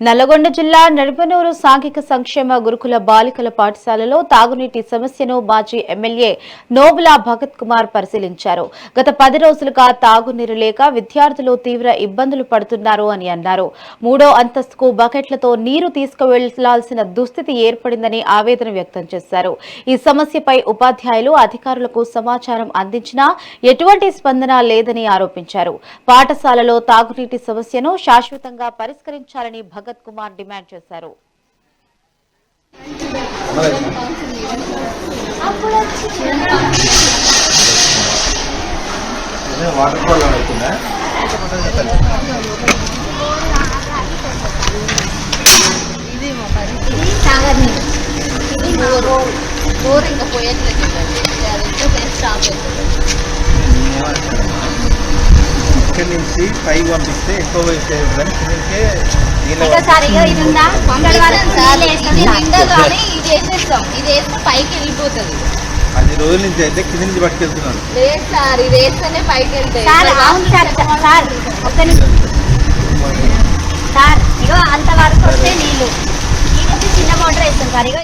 నల్లగొండ జిల్లా నడిపనూరు సాంఘిక సంక్షేమ గురుకుల బాలికల పాఠశాలలో తాగునీటి సమస్యను మాజీ ఎమ్మెల్యే నోబుల భగత్ కుమార్ పరిశీలించారు. గత 10 రోజులుగా తాగునీరు లేక విద్యార్థులు తీవ్ర ఇబ్బందులు పడుతున్నారు అని అన్నారు. 3వ అంతస్తుకు బకెట్లతో నీరు తీసుకువెళ్లాల్సిన దుస్థితి ఏర్పడిందని ఆవేదన వ్యక్తం చేశారు. ఈ సమస్యపై ఉపాధ్యాయులు అధికారులకు సమాచారం అందించినా ఎటువంటి స్పందన లేదని ఆరోపించారు. పాఠశాలలో తాగునీటి సమస్యను శాశ్వతంగా పరిష్కరించాలని భగత్ కుమార్ డిమాండ్ చేశారు. ఇక్కడి నుంచి పైకి పంపిస్తే ఎక్కువ పైకి వెళ్ళిపోతుంది. 10 రోజుల నుంచి అయితే కింద నుంచి పట్టుకెళ్తున్నాను. లేదు సార్, ఇది వేస్తేనే పైకి వెళ్తాయి. అంతవరకు వస్తే నీళ్ళు చిన్న మోటార్ వేస్తాం సార్.